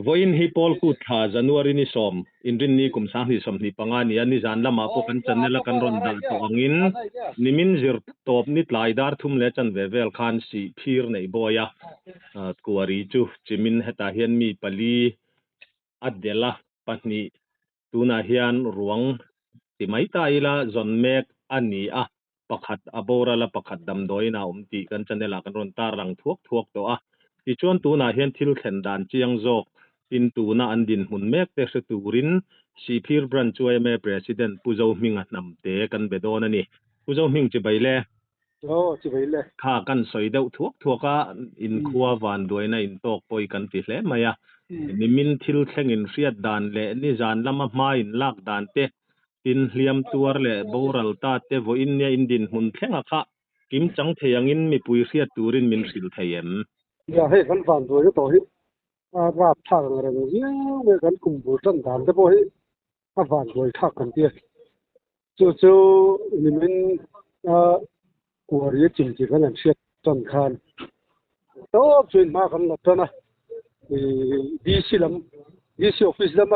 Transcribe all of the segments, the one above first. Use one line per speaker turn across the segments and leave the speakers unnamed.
voin hi pol ku tha january ni som inrin ni kum sang hi som ni panga ni ani jan lama po kan chan la kan ron dal to angin nimin zir top ni tlai dar thum le chan vevel khan si phir nei boya kuari chu chimin heta hian mi pali adela pani tuna hian ruang timai ta ila zon mek ani a pakhat abora la pakhat dam doina umti kan chanela kan ron tar rang thuak to a ti chon tuna hian thil khen dan chiang jok tin tuna an din hun mek te se turin sipir branch me president puzo minga namte kan bedon ani puzo ming chi baile
chi baile
kha kan soideu thuaka in khuwa van doina in tok poi kan ti hle maya nimin thil thlengin riat dan le ni jan lama ma in lak dan te tin hliam tuar le boral ta te vo in ne indin hun thlenga kha kim chang theyangin mi pui riat turin min sil theyem
ya he kan van doi to hi ra thar ran hi me kan kum bu tan dan te bo hi van doi thak kan ti chu ni min ko ri chim chi kan siat ton khan to chin ma kan na tana DC lam DC office lam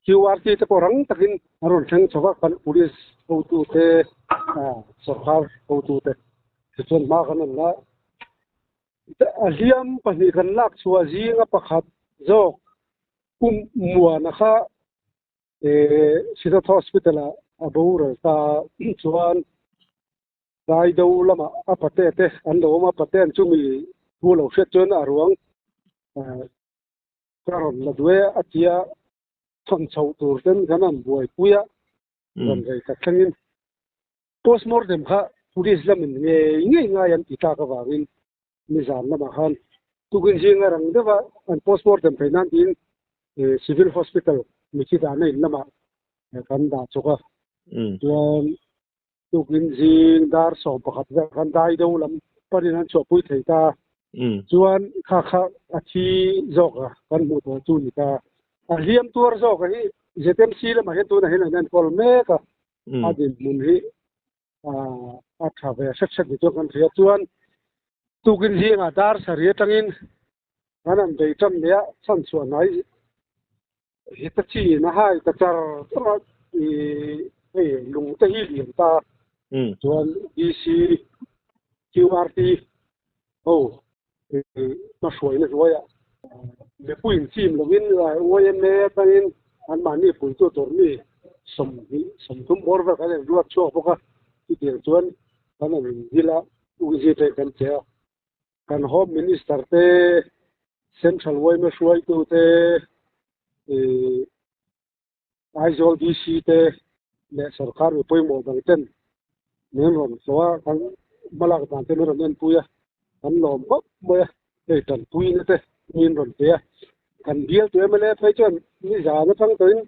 QRT te porang takin aron thang chawa kan police auto te sarkar auto te chon ma kan na aliam pani kan lak chua ji nga pakhat jok muwa na kha Sidat hospital abur ta chuan dai do lama apate te an do ma paten chumi bulo hret chon arwang karon la dwe atia thon chau tur ten ganan buai puya ron gai ka thangin postmortem kha police lamin nge nga yan ti ta ka wawin nizam lama khan tukin jinga rang dewa an postmortem thainan in civil hospital michi da nei lama kan da choka tuan tukin jing dar so pakhat kan dai do lam parinan cho pui theita chuan kha athi zoka kan mu to chu ni ta aliam tur zoka hi ZMC la ma he tu na he nan kol me ka adin mun hi a thave shak ni to kan thia chuan tukin jing a dar sari tangin kanan dei tam ya chan chuan nai hitachi na hai ta char lung ta hi liam ta chuan DC QRT ma shoi na roya le puin chim login la oyen me tangin an mani pui to torni som thum borwa ka le ruat cho boka ti ter chuan kana dila uji te kan che kan home minister te central way me shoi tu te Aizol DC te le sarkar poi mo dang ten nen ron so kan malak dan te ron nen puya kan lom ko moya te tan pui ne te nin ron te kan dial te mele phai chon ni ja na thang toin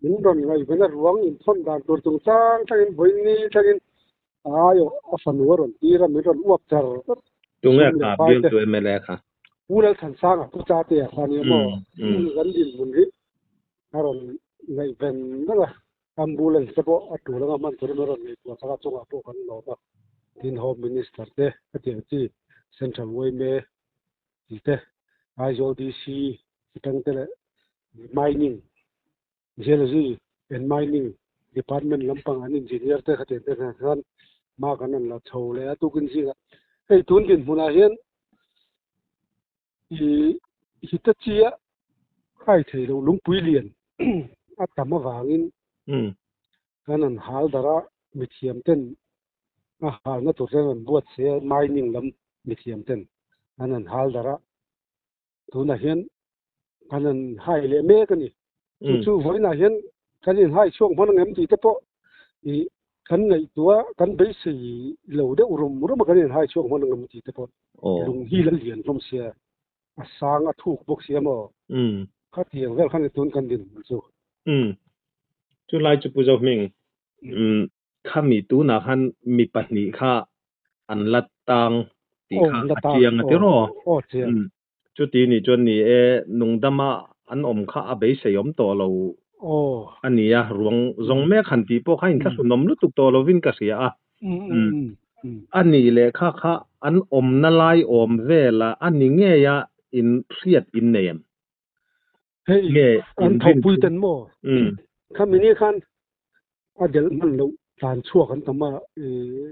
nin ron ngai bena ruang in thon dan tur tung chang thangin boin ni thangin ayo asan waron tira mi ron uap char
tunga ka dial te mele kha
pura san sang ku cha te khani mo gan din mun ri aron ngai ben na ambulance po atu la man tur ron ni ko sa chunga po kan lo ta tin home minister te ati central way me te Aizol DC kitang te mining geology and mining department lampang an engineer te khate te khan ma kanan la chho le atu kin jinga ei tun din huna hian hitachia khai thei lo lungpui lian atama wangin kanan hal dara mithiam ten hal na to ren buat se mining lam mithiam ten kanan hal dara tuna hian kanan hai le me kani chu voina hian kanin hai chong mon ngam ti te po kan nei tua kan bei si lo de urum kanin hai chong mon ngam ti te po lung hi la lian rom sia asang a thuk bok sia mo kha tiang vel khan tun kan din
chu lai chu pu jo ming khami tu na khan mi patni kha an lat tang ti kha chiang a ti ro chu ti ni chon ni nungdama an om kha a bei seyom to lo ania ruang zong me khan ti po khain tha sunom lu tuk to lovin ka sia ani le kha an om na lai om vela ani nge ya in riat in nem
hey an thau pui ten mo khamini khan adel man lo tan chuak an tama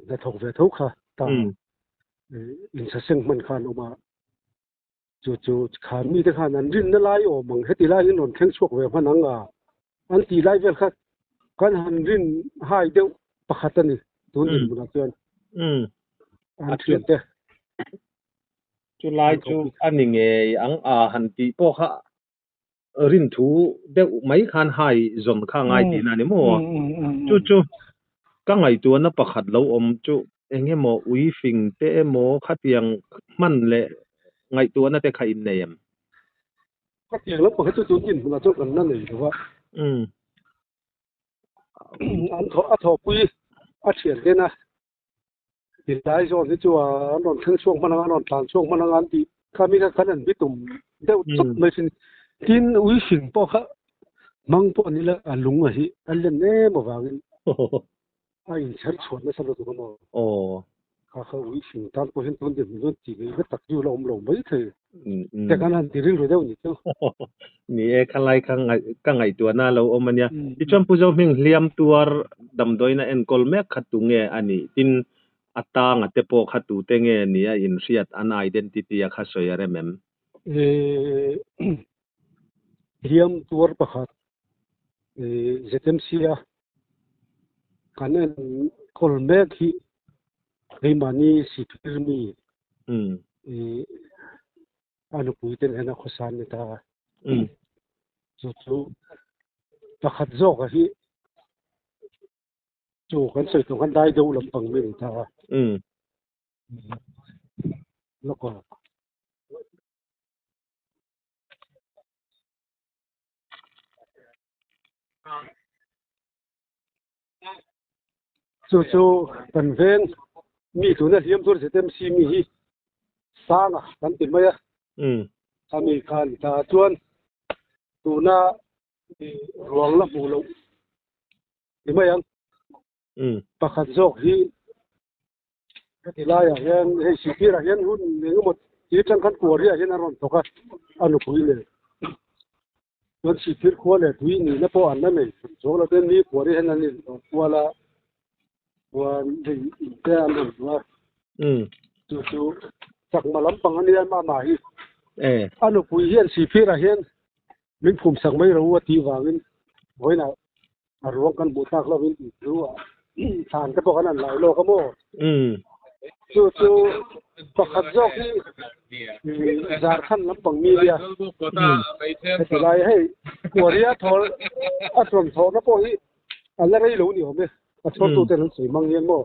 da thok ve thau kha ta in sa seng man khan oma chu khan mi te khan an rin na lai o mang heti lai in on kheng chuak ve phananga an ti lai vel kha kan han rin hai deu pakhatani tun din buna chuan an thian te
chu lai chu ani nge ang a han ti po kha rin thu deuh mai khan hai zon kha ngai ti na ni mo chu ka ngai tu na pakhat lo om chu enge mo ui fing te mo khatiang man le ngai tu na te kha in nem
khatiang lo pakhat chu din buna chu kan na nei wa an tho pui a thian te na ti lai zo ni chu an on thang chuang man an on tlan chuang man an ti kami ka kan bitum deuh chuk mai sin tin ui fing po kha mang po ni la alung a hi allen ne mo wangin ai char chon na sa lo ko mo kha ui fing tan po hin ton de mi ti ge tak ju lo mai the te kan an ti ri ro deuh ni chu
ni e khan lai ka ngai tu na lo om ania ti cham pu zo ming hliam tuar dam doi na en kol mek khatu nge ani tin atang ate po khatu te nge ni a in riat an identity a kha soyare mem
hliam tuar pakhat ZMC kanen kol mek hi mani sipirmi anu puiten hena khosan ni ta chu pakhat zo ka hi chu kan soi to kan dai do lampang mi ta loko chu kan ven mi tu na hiam tur setem si mi hi sanga kan ti maya ami khan ta chuan tu na ruang la bu lo ti maya pakhat zok hi ti la ya hian he si pi ra hian hun ne mo ti chang kan ko ri hian aron to ka anu pui le tuan si pir ko le tui ni na po an na me zo la den ni ko ri hian an ni wala wan ding te an wa chu sak malam pang ani ma hi anu pui hian si pir ra hian min phum sak mai ro wa ti wangin hoina arwang kan bu tak lovin ti ruwa than ka po kan an lai lo ka mo chu pakhat jok hi Jharkhand lampang mi ria ti lai hei Korea thol atron tho na po hi ala rei lo ni home a chot tu ten soi mang yen mo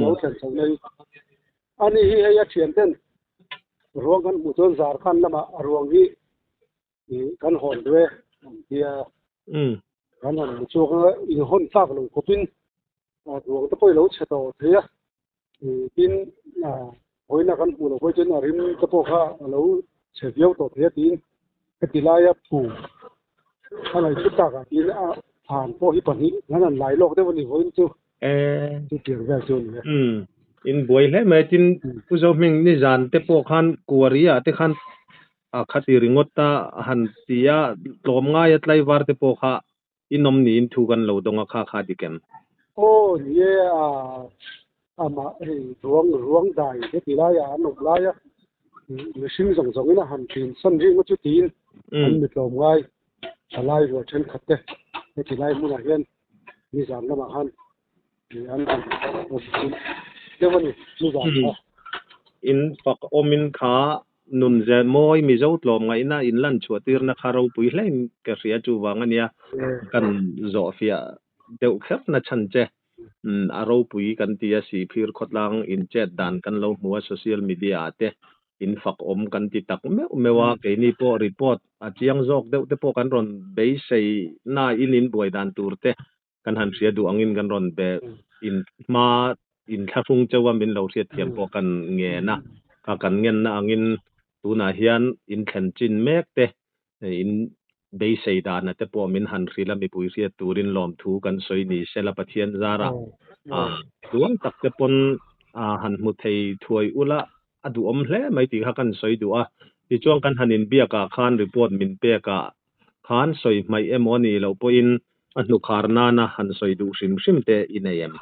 lo chen chang nei ani hi ya thian ten ruang kan bu ton Jharkhand lama ruang hi kan hon dwe dia kan hon chu ka in hon tak lo kopin ruang ta poi lo cheto thia tin hoina kan pu lo poi chen rim ta po kha lo cheviau to thia tin katilaya pu halai chu ta ka tin a phan po hi pani nan lai lok de wani hoin chu chu tir ve chu ni
in boy le me tin pu zo ming ni jan te po khan Korea te khan a khati ringota han tia tlom nga ya tlai war te po kha inom ni in thu kan lo donga kha dikem
ye ama ruang dai te tilaya anok laya ni sing jong ina han tin san ri ngo chu tin an mi tlom ngai salai ro chen khatte te tilai mu na hian ni jam na ma han ni an te wani ni jam
in pak omin kha nun je moi mi zo tlom ngai na in lan chuatir na kharo pui hleng ka ria chu wangania kan zo fia deuh khap na chan che aro pui kan tia si phir khotlang in chat dan kan lo hmuwa social media te in fak om kan ti tak mewa ke ni po report a chiang jok deuh te po kan ron bei sei na in boi dan tur te kan han ria du angin kan ron be in ma in thafung chawa min lo ria thiam po kan nge na ka kan ngen na angin tuna hian in thlen chin mek te in bei sei dan na te po min han rila mi pui ria turin lom thu kan soi ni sela pathian zara tuang tak te pon han mu thei thuai ula adu om hle mai ti kha kan soi du a ti chuang kan hanin bia ka khan report min pe ka khan soi mai emoni lo po in anu kharna na han soi du sim sim te inayem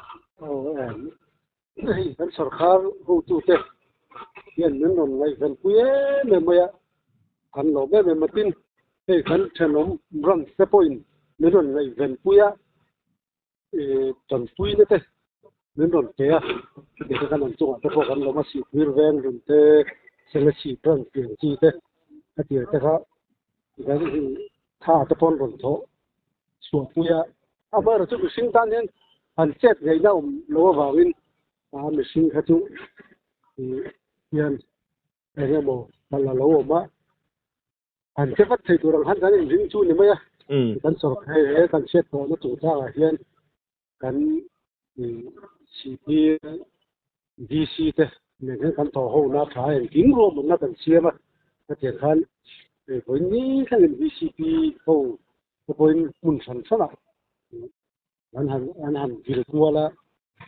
kan sarkar hu tu te yen men non ngai kan puye me moya kan lo me matin te kan chanom ran se point men non ngai kan puya ton pui ne te men non te ya te kan an chunga te ko kan lo ma si vir ven run te sele si pran pian chi te ati te kha ga tha te pon ron tho so puya aber chu sing tan yen an chet ngai na lo wa win mi sing kha chu yan ene mo pala lo ma an che pat thei turang han kan ring chu ni ma ya kan sor khai kan chet to no chu cha hian kan CP DC te ne kan to ho na thai king ro mo na kan sia ma ta te khan ko ni kan VCP ho ko mun san sana an han vil kuala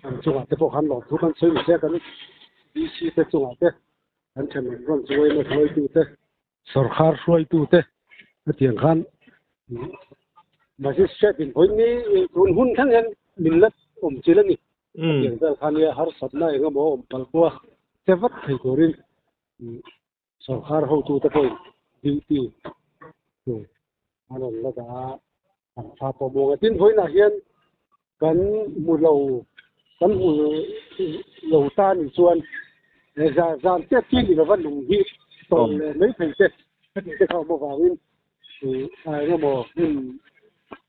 an chunga te po khan lo thu kan sei se kan DC te chunga te an chen ron chuai na thloi tu te sarkar hruai tu te atiang khan masis chet in point ni hun thang hen millat chilani atiang dal khan ya har satna enga mo palkwa te vat thei torin sarkar ho tu te poi duty to anon la da an fa po mo tin hoi na hian kan mu lo ta ni chuan za te ti ni lo van lung hi to le mai phei te te kha mo wa win ai no mo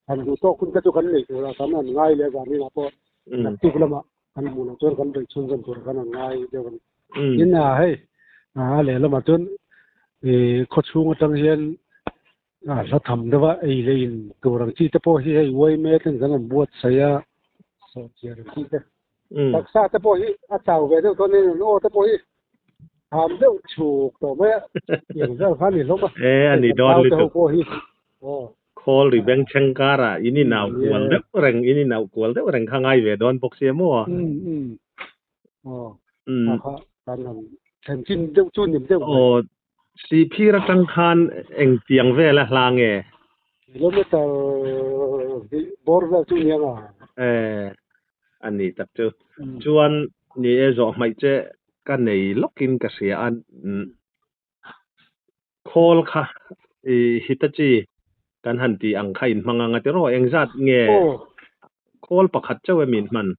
an du to kun ka chu kan nei ra kan an ngai le ga ni na po ti lama an mu na chon kan bai chun jan tur kan an ngai de kan in na hei le lama chon kho chung tang hian sa tham dewa ei le in turang chi te po hi hei wai me ten kan an buat saya so chiar chi te tak sa te po hi a chau ve de to ne no te po hi ham de chu to me yang za khan ni lo ma
ani don li to
po hi
call ri beng chengkara ini naw kwal de reng ini naw kwal de reng khangai ve don pok sia mo
kha kan an chen chin de chu nim de
CP ra tang khan eng tiang ve la hlang e
kilometer bor la chu nia nga
ani tak chu chuan ni e zo mai che ka nei lokin ka sia an call kha hitachi kan han ti ang khain manga nga te ro engzat nge call pakhat chawe min man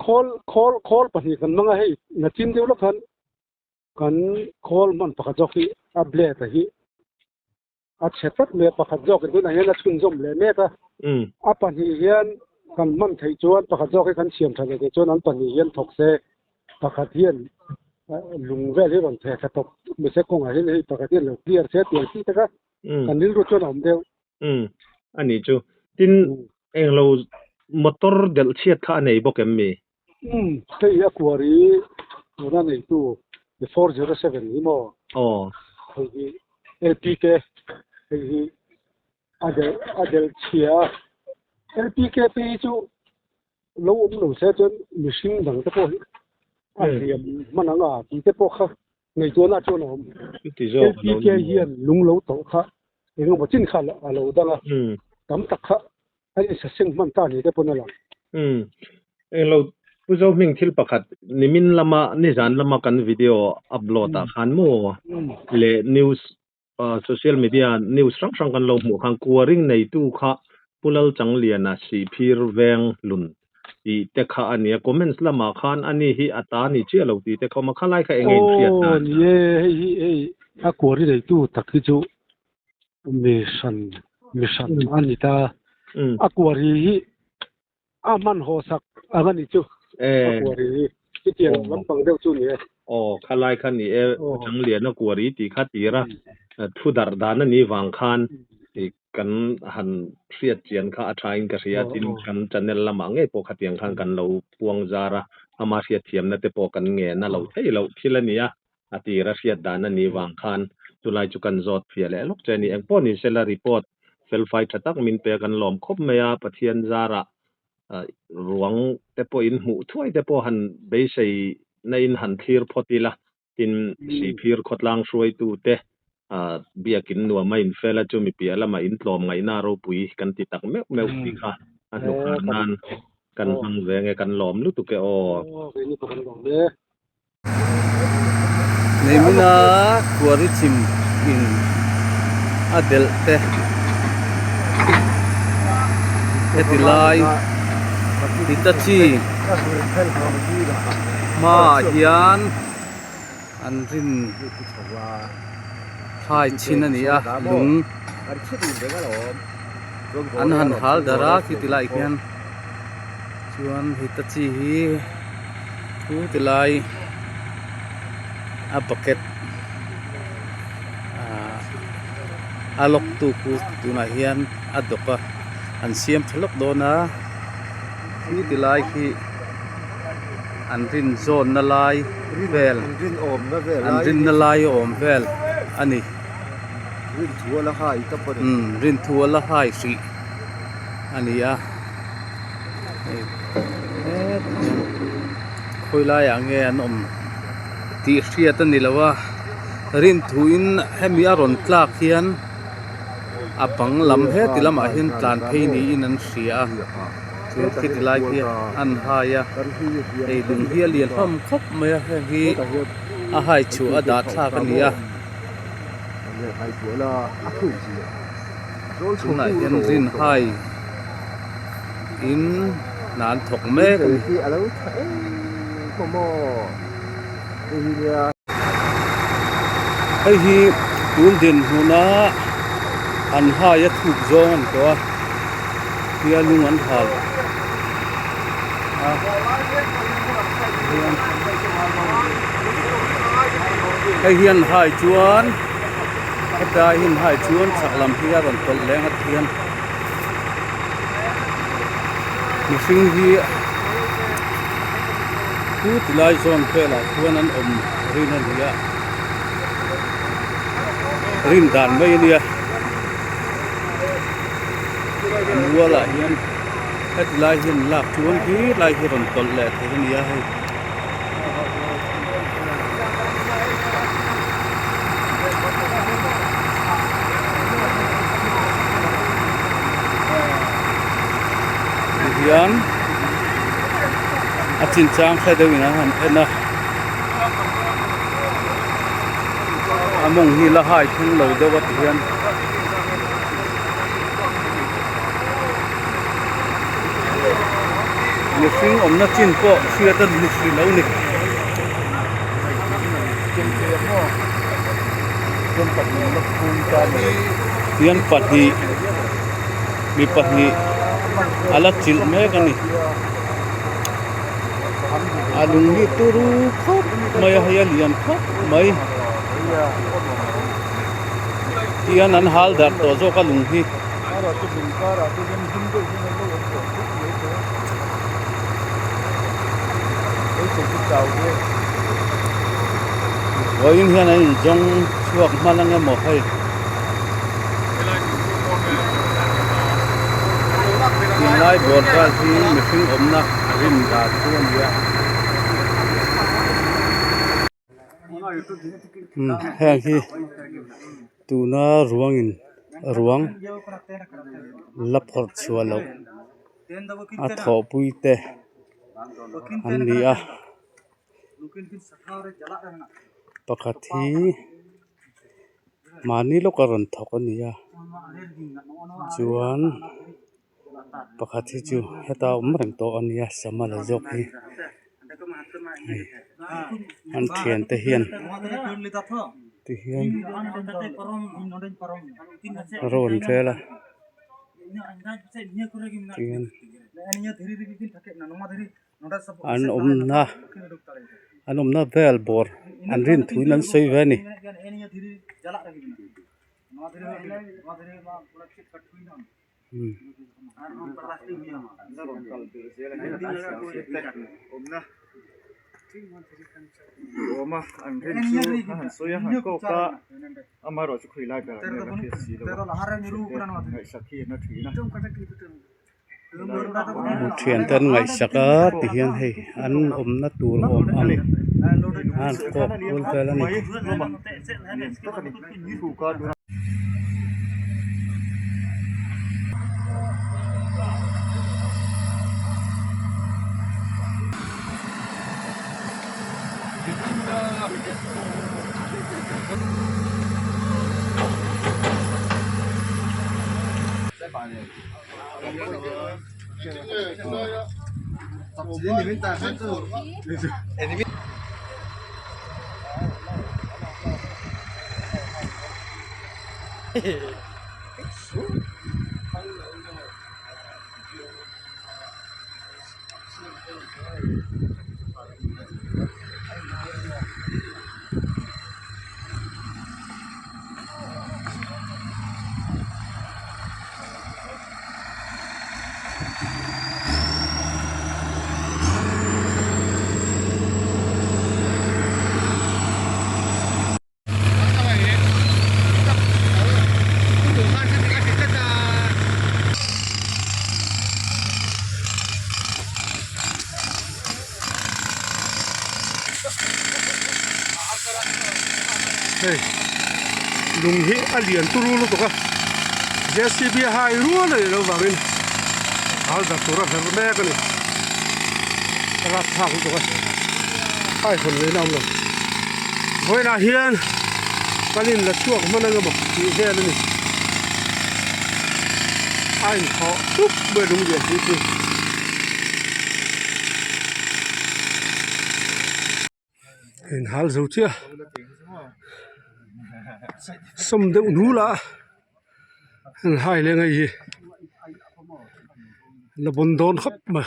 call pa hi kan manga hei na chin deu la kan call man pakhat jok hi a ble ta hi a chetat me pakhat jok ku na hian a chun zom le me ka a pa hi hian kan man thei chuan pakhat jok hi kan siam thale ke chuan an pa hi hian thok se pakhat hian lung ve le ron the ka tok me se ko nga hi nei pakhat hian lo clear se ti ti ta ka kan nil ro chuan om deu
ani chu tin englo motor del chiat kha nei bokem mi
sei a kwari na nei tu 407 ni mo hi LPK hi adel chia LPK pe chu lo se chon machine dang te po hi riam mananga ti te po kha nei chu na chu no LPK hian lung lo to kha englo bo chin kha a lo danga tam tak kha ai sa sing man ta ni te po na la
englo puzo ming thil pakhat nimin lama ni zan lama kan video upload ta khan mo le news social media news rang kan lo mu khang kuaring nei tu kha pulal changliana si phir veng lun i te kha ania comments lama khan ani hi ata ni che lo ti te khoma khalai kha engei phiat na
ye hi a kuari nei tu takhi chu mission anita a kuari hi aman ho sak angani chu kuari hi ti lampang deu chu ni
khalai khan ni changliana kuari ti kha tira thudar dana ni wang khan kan han riat chian kha athain ka ria tin kan channel lama nge po khatiang khan kan lo puang zara ama ria thiam na te po kan nge na lo thei lo thilania ati ra riat dana ni wang khan tulai chu kan zot phiale lok chani engpo ni salary report fel fai thatak min pe kan lom khop meya pathian zara ruang te po in mu thuai te po han be sei na in han thir photila tin si phir khotlang hruai tu te เบียกินนัวไม่อินเฟลจุมีเปียละมาอินตลอมไงนาโรปุยกันติตักแมวติค่ะอันนุกนานกันฟังแวงกันหลอมลุตุเกอ
นี่ตัวกันหลอมเด้
ในมินากัวริชิมอินอเดลเตติลายดิตาชีมาเฮียนอันรินไทยชินันนี่ลุงอันหันหาลดาราคิติลายเฮียนชวนดิตาชีฮิติลายbucket alok tu ku tuna hian adoka an siam thlok dona hi tilai khi an rin zone na lai vel
rin om na vel
an rin na lai om vel ani
rin thua la hai ta pon
rin thua la hai si ani a khoi lai ange an om ti hria ta ni lawa rin thuin hemi aron tlak hian apang lam he tilam a hin tlan phei ni in an hria chu khit lai ki an haya ei dung hi lian hom khop me hi a hai chu a da thla ka ni a
hai thua la a thu ji
chuna hian rin hai in nan thok me
ki alo mo
ai hi tun din huna an ha ya thuk zon to pia lung an hal ai hian hai chuan ta hin hai chuan saklam pia ron tol leng at hian mi sing hi tu tilai zon phela chuan an om rin an hiya rin dan mai nia wala hian het lai hian lak chuan hi lai hi ron tol le the nia hai hian a chin chang kha deuina han ena among hi la hai thung lo dewa hian ni sing om na chin po sia ta ni si lo ni hian pati mi pahni ala chil me ka ni alung ni turu khop mai haya lian khop mai tian an hal dar to zo ka lung hi in hian an jong chuak malang mo hai tin lai bor ka hi mihring omna rin da chuan ya hang hi tuna ruang laphor chualo a tho puite an ni a pakhathi mani lo karon thok ania chuan pakhathi chu heta umreng to ania samala jok hi an thian te hian ron trela tian an omna vel bor an rin thuin an sei ve ni
Oma an rin chu han soya han ko ka amaro chu khui lai ka ne na si lo sakhi na thi na
mu thian tan ngai saka ti hian hei an omna tur om ang an ko pul kala ni
Hey, lung hi alian turu lu to ka. JCB hai ruwa le lo bangin. Al da tura fer me ka ni. Ra thang to ka. Ai khon le nam lo. Hoi na hian kalin la chuak mana ga ba ti he ni. Ai kho tup be lung je ti. In hal zo tia. Sum de nu la an hai le ngai hi la bon don khap ma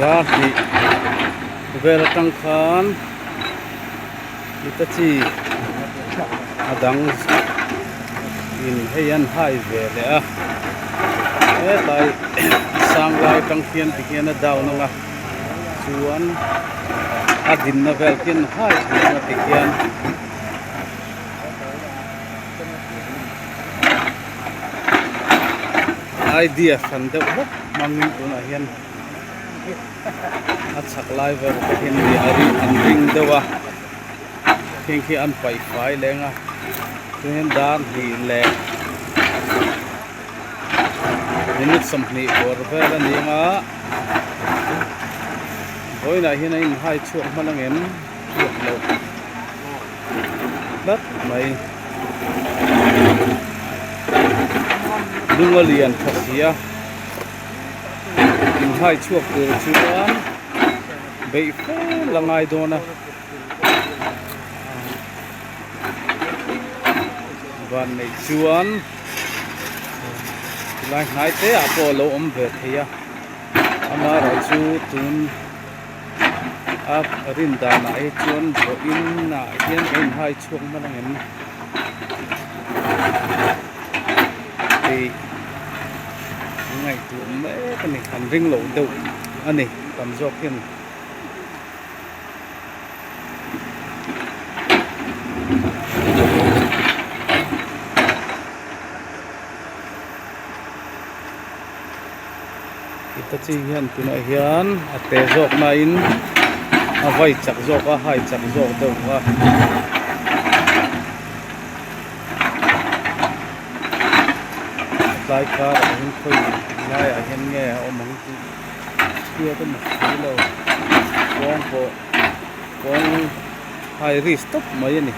da ti vel tang khan itachi adang in heyan hai ve le a lai sang lai tang khian ti khian daw no nga chuan adin na vel kin hai na ti khian idea fan de bok mangin tu na hian at sak lai ver ka hin ni ari an ring dewa king khi an pai fai lenga tuhen dan hi le minute somni or vela ninga hoina hina in hai chuak malangem chuak lo dat mai dungalian khasia in hai chuak tur chuan bei fe langai dona van nei chuan lai ngai te apolo om ve thia amara chu tun ap rin da na e chuan bo in na hian en hai chuak malangem ei ngai tu me kani kan ring lo do ani tam jok hian itachi hian tuna hian ate jok na in avai chak jok a hai chak jok do wa lai ka hin khoi lai a hian nge o mang tu kia to ma lo kong hai ri stop mai ni